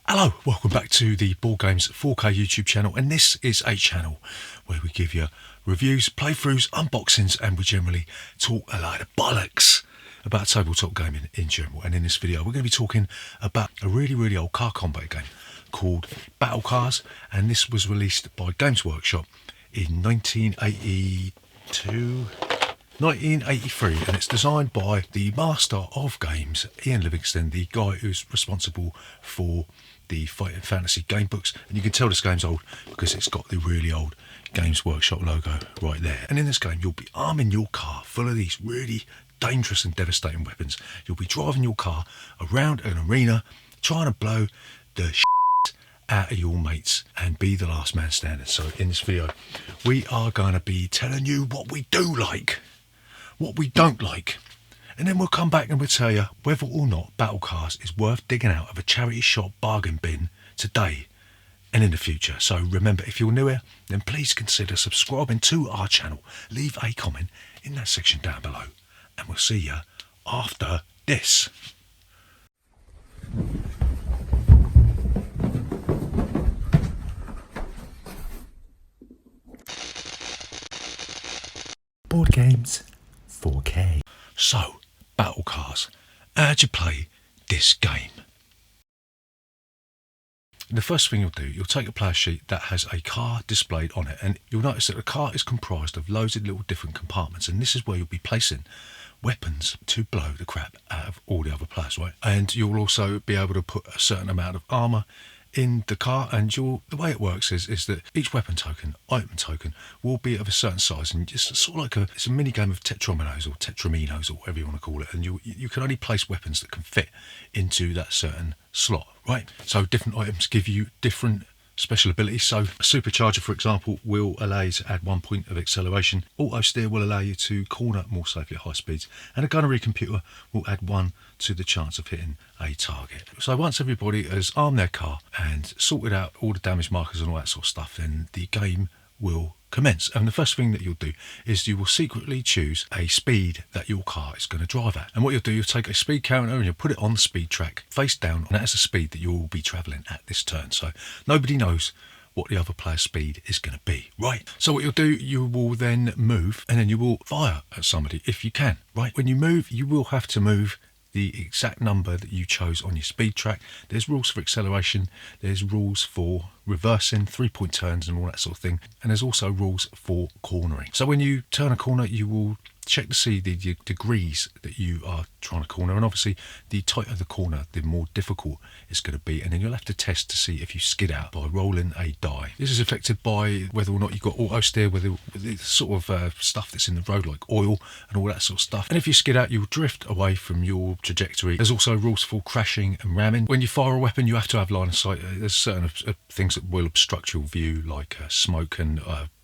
Hello, welcome back to the Board Games 4K YouTube channel, and this is a channel where we give you reviews, playthroughs, unboxings, and we generally talk a lot of bollocks about tabletop gaming in general. And in this video we're going to be talking about a really old car combat game called Battlecars, and this was released by Games Workshop in 1983, and it's designed by the master of games, Ian Livingstone, the guy who's responsible for the Fighting Fantasy game books. And you can tell this game's old because it's got the really old Games Workshop logo right there. And in this game you'll be arming your car full of these really dangerous and devastating weapons. You'll be driving your car around an arena trying to blow the out of your mates and be the last man standing. So in this video we are going to be telling you what we do like, what we don't like, and then we'll come back and we'll tell you whether or not Battlecars is worth digging out of a charity shop bargain bin today and in the future. So remember, if you're new here, then please consider subscribing to our channel. Leave a comment in that section down below, and we'll see you after this. Board Games 4K. So, Battlecars, how'd you play this game? The first thing you'll do, you'll take a player sheet that has a car displayed on it, and you'll notice that the car is comprised of loads of little different compartments, and this is where you'll be placing weapons to blow the crap out of all the other players, right? And you'll also be able to put a certain amount of armour in the car, and the way it works is that each weapon token, item token, will be of a certain size, and it's sort of like it's a mini game of tetrominos or tetraminos or whatever you want to call it, and you can only place weapons that can fit into that certain slot, right? So different items give you different special abilities. So a supercharger, for example, will allow you to add 1 point of acceleration. Auto steer will allow you to corner more safely at high speeds, and a gunnery computer will add 1 to the chance of hitting a target. So once everybody has armed their car and sorted out all the damage markers and all that sort of stuff, then the game will commence. And the first thing that you'll do is you will secretly choose a speed that your car is going to drive at. And what you'll do, you'll take a speed counter and you'll put it on the speed track face down, and that is the speed that you will be travelling at this turn. So nobody knows what the other player's speed is going to be, right? So what you'll do, you will then move, and then you will fire at somebody if you can, right? When you move, you will have to move the exact number that you chose on your speed track. There's rules for acceleration, there's rules for reversing, 3-point turns and all that sort of thing, and there's also rules for cornering. So when you turn a corner, you will check to see the degrees that you are trying to corner, and obviously the tighter the corner, the more difficult it's going to be, and then you'll have to test to see if you skid out by rolling a die. This is affected by whether or not you've got auto steer, with the sort of stuff that's in the road like oil and all that sort of stuff, and if you skid out you'll drift away from your trajectory. There's also rules for crashing and ramming. When you fire a weapon you have to have line of sight. There's certain things that will obstruct your view, like smoke and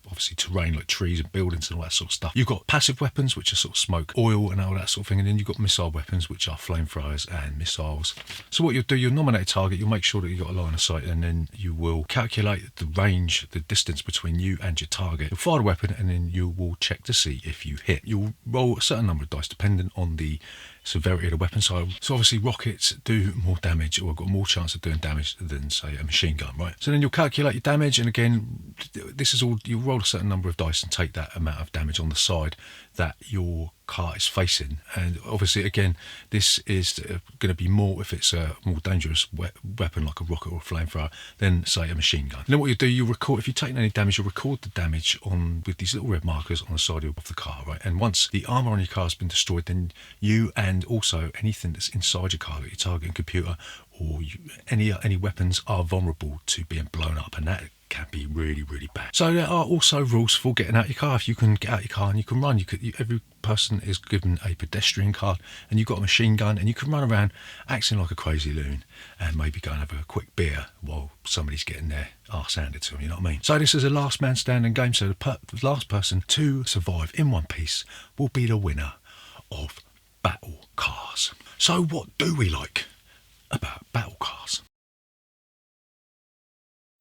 obviously terrain like trees and buildings and all that sort of stuff. You've got passive weapons, which are sort of smoke, oil and all that sort of thing, and then you've got missile weapons, which are flamethrowers and missiles. So what you'll do, you'll nominate a target, you'll make sure that you've got a line of sight, and then you will calculate the range, the distance between you and your target. You'll fire the weapon, and then you will check to see if you hit. You'll roll a certain number of dice dependent on the severity of the weapon. So obviously rockets do more damage, or got more chance of doing damage than, say, a machine gun, right? So then you'll calculate your damage, and again, this is all, you'll roll a certain number of dice and take that amount of damage on the side that your car is facing. And obviously again, this is going to be more if it's a more dangerous weapon like a rocket or a flamethrower than, say, a machine gun. And then what you do, you record, if you've taken any damage, you'll record the damage on with these little red markers on the side of the car, right? And once the armour on your car has been destroyed, then you, and also anything that's inside your car, like your targeting computer or any weapons, are vulnerable to being blown up, and that can be really bad. So there are also rules for getting out your car. If you can get out your car and you can run, every person is given a pedestrian card, and you've got a machine gun, and you can run around acting like a crazy loon and maybe go and have a quick beer while somebody's getting their arse handed to them, you know what I mean? So this is a last man standing game, so the last person to survive in one piece will be the winner of Battlecars. So what do we like about Battlecars?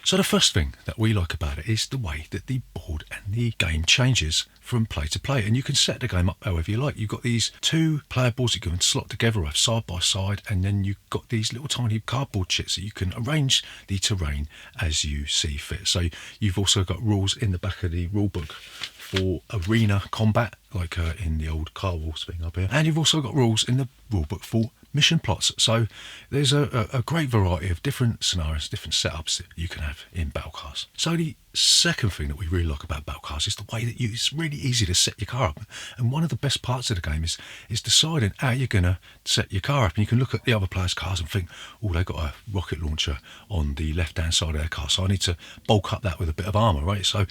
So the first thing that we like about it is the way that the board and the game changes from play to play, and you can set the game up however you like. You've got these 2 player boards that you can slot together side by side, and then you've got these little tiny cardboard chits that you can arrange the terrain as you see fit. So you've also got rules in the back of the rule book for arena combat, like in the old Car Wars thing up here, and you've also got rules in the rule book for mission plots. So there's a great variety of different scenarios, different setups that you can have in Battlecars. So the second thing that we really like about Battlecars is the way that it's really easy to set your car up. And one of the best parts of the game is deciding how you're going to set your car up. And you can look at the other players' cars and think, oh, they've got a rocket launcher on the left-hand side of their car, so I need to bulk up that with a bit of armour, right? So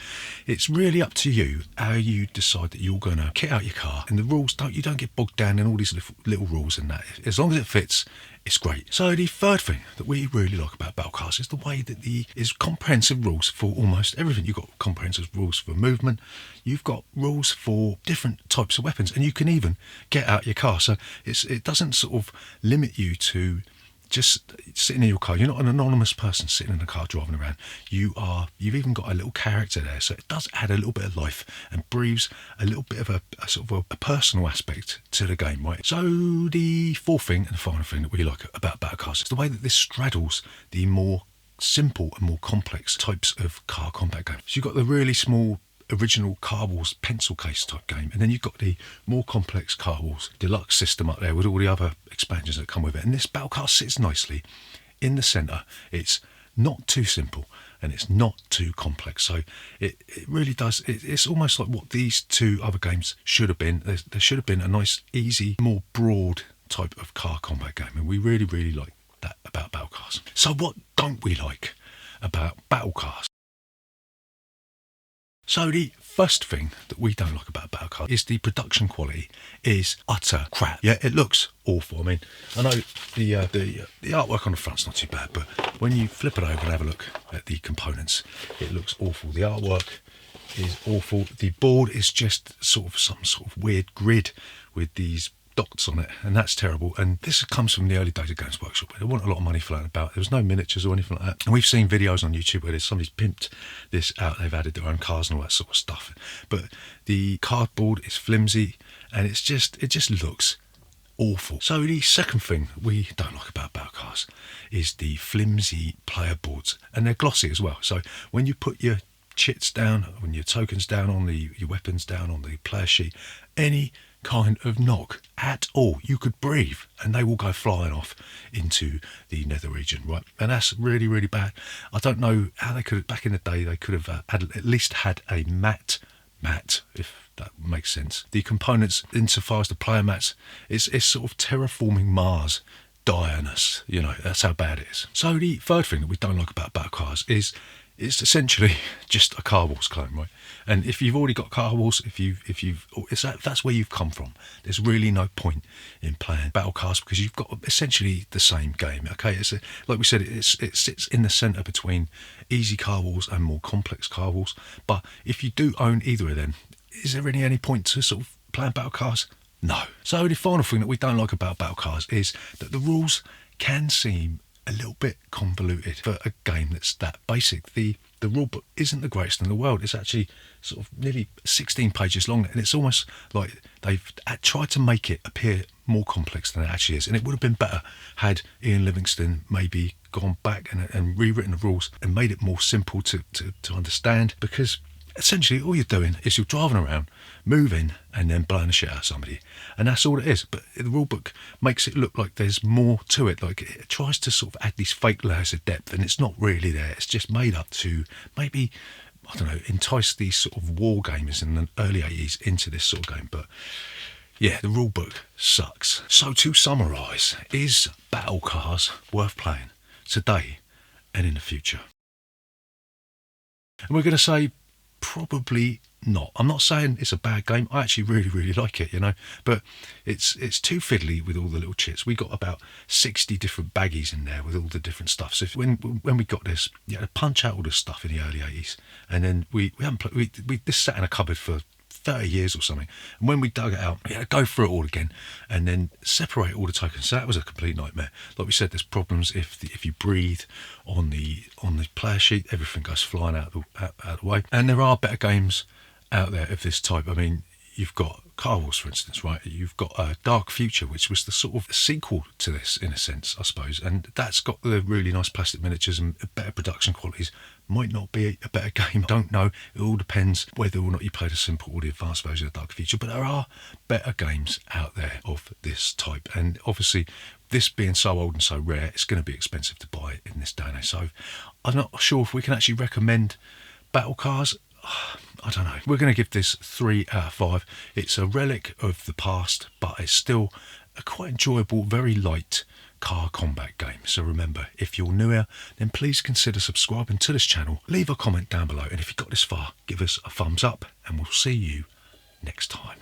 it's really up to you how you decide that you're going to kit out your car. And the rules, you don't get bogged down in all these little rules and that. As long as it fits, it's great. So the third thing that we really like about Battlecars is the way that is comprehensive rules for almost everything. You've got comprehensive rules for movement, you've got rules for different types of weapons, and you can even get out your car. So it doesn't sort of limit you to just sitting in your car. You're not an anonymous person sitting in a car driving around. You've even got a little character there, so it does add a little bit of life and breathes a little bit of a sort of a personal aspect to the game, right? So the fourth thing and the final thing that we like about Battlecars is the way that this straddles the more simple and more complex types of car combat games. So you've got the really small original Car Wars pencil case type game, and then you've got the more complex Car Wars deluxe system up there with all the other expansions that come with it. And this Battlecars sits nicely in the centre. It's not too simple and it's not too complex, so it really does. It's almost like what these 2 other games should have been. There should have been a nice, easy, more broad type of car combat game, and we really like that about Battlecars. So what don't we like about Battlecars? So the first thing that we don't like about Battlecars is the production quality is utter crap. Yeah, it looks awful. I mean, I know the artwork on the front's not too bad, but when you flip it over and have a look at the components, it looks awful. The artwork is awful. The board is just sort of some sort of weird grid with these dots on it, and that's terrible. And this comes from the early days of Games Workshop. They want a lot of money floating about. There was no miniatures or anything like that, and we've seen videos on YouTube where somebody's pimped this out. They've added their own cars and all that sort of stuff, but the cardboard is flimsy and it just looks awful. So the second thing we don't like about Battlecars is the flimsy player boards, and they're glossy as well. So when you put your chits down, when your tokens down on your weapons down on the player sheet, any kind of knock at all, you could breathe and they will go flying off into the nether region, right? And that's really bad. I don't know how they could, back in the day, they could have at least had a matte, if that makes sense. The components, insofar as the player mats, it's sort of terraforming Mars direness, you know, that's how bad it is. So the third thing that we don't like about Battlecars is it's essentially just a Car Wars clone, right? And if you've already got Car Wars, that's where you've come from. There's really no point in playing Battlecars because you've got essentially the same game. Okay, like we said, it sits in the centre between easy Car Wars and more complex Car Wars. But if you do own either of them, is there really any point to sort of playing Battlecars? No. So the final thing that we don't like about Battlecars is that the rules can seem a little bit convoluted for a game that's that basic. The rulebook isn't the greatest in the world. It's actually sort of nearly 16 pages long, and it's almost like they've tried to make it appear more complex than it actually is. And it would have been better had Ian Livingstone maybe gone back and rewritten the rules and made it more simple to understand, because essentially all you're doing is you're driving around, moving, and then blowing the shit out of somebody, and that's all it is. But the rulebook makes it look like there's more to it. Like it tries to sort of add these fake layers of depth, and it's not really there. It's just made up to maybe, I don't know, entice these sort of war gamers in the early 80s into this sort of game. But yeah, the rulebook sucks. So to summarise, is Battlecars worth playing today and in the future? And we're going to say probably not. I'm not saying it's a bad game. I actually really like it, you know, but it's too fiddly with all the little chits. We got about 60 different baggies in there with all the different stuff. So when we got this, you had to punch out all this stuff in the early 80s, and then we haven't played. This sat in a cupboard for 30 years or something. And when we dug it out, we had to go through it all again and then separate all the tokens. So that was a complete nightmare. Like we said, there's problems if you breathe on the player sheet, everything goes flying out of the way. And there are better games out there of this type. I mean, you've got Car Wars, for instance, right? You've got Dark Future, which was the sort of sequel to this, in a sense, I suppose. And that's got the really nice plastic miniatures and better production qualities. Might not be a better game, don't know. It all depends whether or not you played a simple or the advanced version of Dark Future. But there are better games out there of this type. And obviously, this being so old and so rare, it's going to be expensive to buy in this day and age. So I'm not sure if we can actually recommend Battlecars. I don't know. We're going to give this 3 out of 5. It's a relic of the past, but it's still a quite enjoyable, very light car combat game. So remember, if you're new here, then please consider subscribing to this channel. Leave a comment down below, and if you got this far, give us a thumbs up, and we'll see you next time.